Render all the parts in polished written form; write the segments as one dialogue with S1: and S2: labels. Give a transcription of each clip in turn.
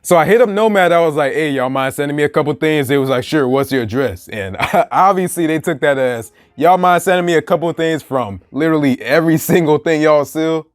S1: So I hit up Nomad. I was like, hey, y'all mind sending me a couple things? They was like, sure, what's your address? And obviously they took that as, y'all mind sending me a couple things from literally every single thing y'all sell?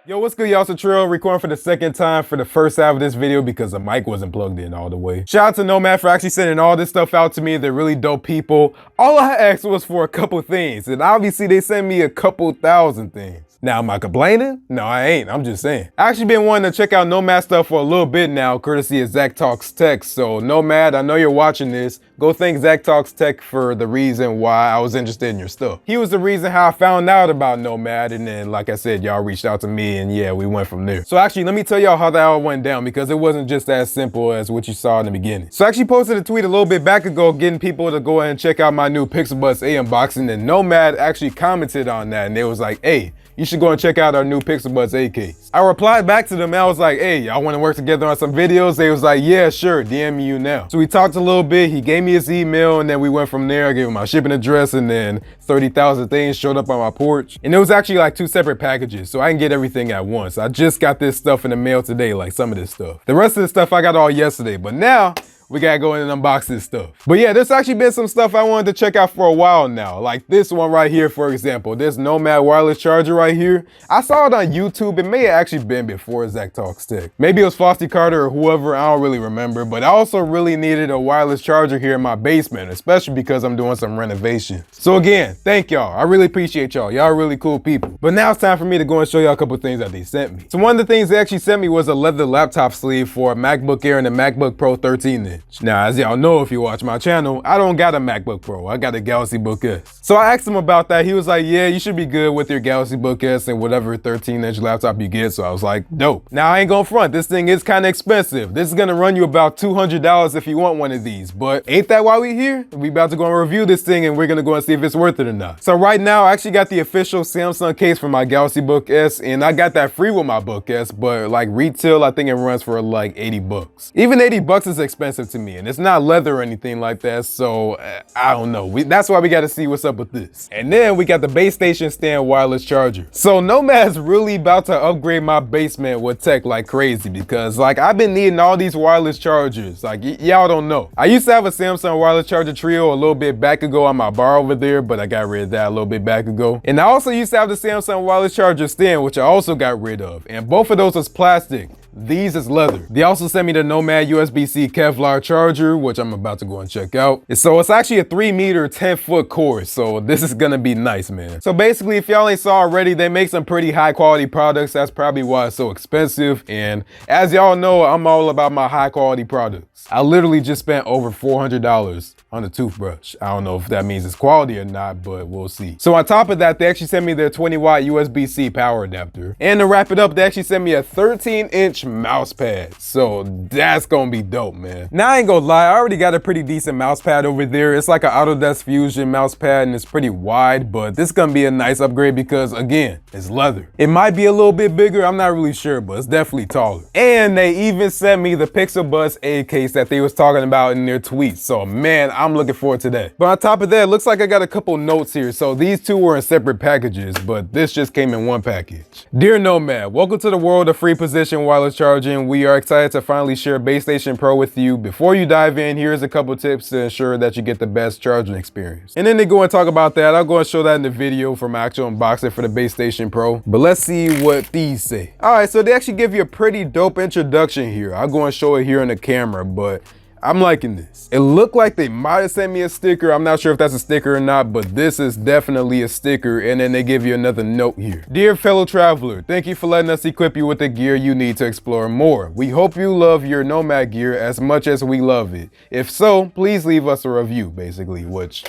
S1: Yo, what's good, y'all? It's Latrell, recording for the second time for the first half of this video because the mic wasn't plugged in all the way. Shout out to Nomad for actually sending all this stuff out to me. They're really dope people. All I asked was for a couple things, and obviously they sent me a couple thousand things. Now, am I complaining? No, I ain't. I'm just saying. I actually been wanting to check out Nomad stuff for a little bit now, courtesy of Zach Talks Tech. So Nomad, I know you're watching this. Go thank Zach Talks Tech for the reason why I was interested in your stuff. He was the reason how I found out about Nomad, and then, like I said, y'all reached out to me, and yeah, we went from there. So actually, let me tell y'all how that all went down, because it wasn't just as simple as what you saw in the beginning. So I actually posted a tweet a little bit back ago, getting people to go ahead and check out my new Pixel Buds A unboxing, and Nomad actually commented on that, and they was like, hey, you should go and check out our new Pixel Buds A case. I replied back to them and I was like, hey, y'all wanna work together on some videos? They was like, yeah, sure, DM me you now. So we talked a little bit, he gave me his email, and then we went from there. I gave him my shipping address, and then 30,000 things showed up on my porch. And it was actually like 2 separate packages, so I didn't get everything at once. I just got this stuff in the mail today, like some of this stuff. The rest of the stuff I got all yesterday, but now, we gotta go in and unbox this stuff. But yeah, there's actually been some stuff I wanted to check out for a while now. Like this one right here, for example, this Nomad wireless charger right here. I saw it on YouTube. It may have actually been before Zach Talks Tech. Maybe it was Frosty Carter or whoever, I don't really remember. But I also really needed a wireless charger here in my basement, especially because I'm doing some renovations. So again, thank y'all. I really appreciate y'all. Y'all are really cool people. But now it's time for me to go and show y'all a couple things that they sent me. So one of the things they actually sent me was a leather laptop sleeve for a MacBook Air and a MacBook Pro 13-inch. Now, as y'all know, if you watch my channel, I don't got a MacBook Pro, I got a Galaxy Book S. So I asked him about that. He was like, yeah, you should be good with your Galaxy Book S and whatever 13-inch laptop you get. So I was like, dope. Now I ain't gonna front, this thing is kind of expensive. This is gonna run you about $200 if you want one of these, but ain't that why we here? We about to go and review this thing, and we're gonna go and see if it's worth it or not. So right now, I actually got the official Samsung case for my Galaxy Book S, and I got that free with my Book S, but like retail, I think it runs for like 80 bucks. Even 80 bucks is expensive to me, and it's not leather or anything like that, so I don't know. That's why we got to see what's up with this. And then we got the base station stand wireless charger. So Nomad's really about to upgrade my basement with tech like crazy, because like I've been needing all these wireless chargers. Like y'all don't know. I used to have a Samsung wireless charger trio a little bit back ago on my bar over there, but I got rid of that a little bit back ago. And I also used to have the Samsung wireless charger stand, which I also got rid of. And both of those was plastic. These is leather. They also sent me the Nomad USB-C Kevlar charger, which I'm about to go and check out. So it's actually a 3-meter, 10-foot cord. So this is gonna be nice, man. So basically, if y'all ain't saw already, they make some pretty high quality products. That's probably why it's so expensive. And as y'all know, I'm all about my high quality products. I literally just spent over $400 on a toothbrush. I don't know if that means it's quality or not, but we'll see. So on top of that, they actually sent me their 20-watt USB-C power adapter. And to wrap it up, they actually sent me a 13-inch mouse pad. So that's gonna be dope, man. Now I ain't gonna lie, I already got a pretty decent mouse pad over there. It's like an Autodesk Fusion mouse pad, and it's pretty wide, but this is gonna be a nice upgrade because again, it's leather. It might be a little bit bigger, I'm not really sure, but it's definitely taller. And they even sent me the Pixel Buds A case that they was talking about in their tweets. So man, I'm looking forward to that. But on top of that, it looks like I got a couple notes here. So these two were in separate packages, but this just came in one package. Dear Nomad, welcome to the world of free position wireless charging. We are excited to finally share Base Station Pro with you. Before you dive in, here's a couple tips to ensure that you get the best charging experience. And then they go and talk about that. I'll go and show that in the video for my actual unboxing for the Base Station Pro. But let's see what these say. All right, so they actually give you a pretty dope introduction here. I'll go and show it here on the camera, but I'm liking this. It looked like they might have sent me a sticker. I'm not sure if that's a sticker or not, but this is definitely a sticker. And then they give you another note here. Dear fellow traveler, thank you for letting us equip you with the gear you need to explore more. We hope you love your Nomad gear as much as we love it. If so, please leave us a review, basically, which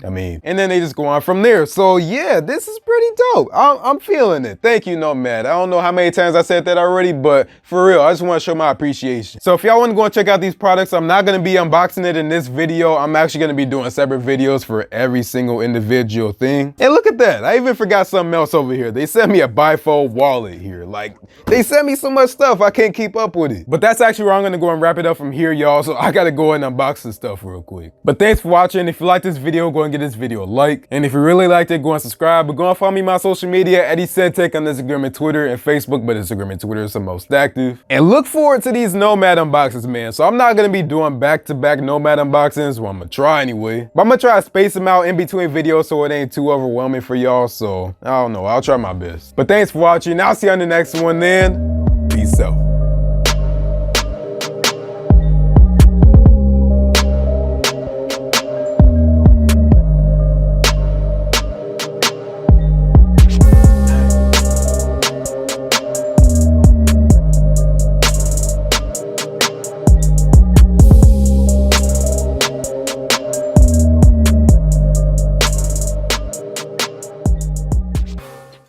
S1: I mean, and then they just go on from there. So yeah, this is pretty dope. I'm feeling it. Thank you, Nomad. I don't know how many times I said that already, but for real, I just want to show my appreciation. So if y'all want to go and check out these products, I'm not going to be unboxing it in this video. I'm actually going to be doing separate videos for every single individual thing. And look at that. I even forgot something else over here. They sent me a bifold wallet here. Like, they sent me so much stuff, I can't keep up with it. But that's actually where I'm going to go and wrap it up from here, y'all. So I got to go and unbox this stuff real quick. But thanks for watching. If you like this video, go and give this video a like. And if you really liked it, go and subscribe. But go and follow me on my social media, Eddie Said Tech on Instagram and Twitter and Facebook, but Instagram and Twitter is the most active. And look forward to these Nomad unboxings, man. So I'm not gonna be doing back-to-back Nomad unboxings. Well, I'm gonna try anyway. But I'm gonna try to space them out in between videos so it ain't too overwhelming for y'all. So I don't know, I'll try my best. But thanks for watching. I'll see you on the next one then.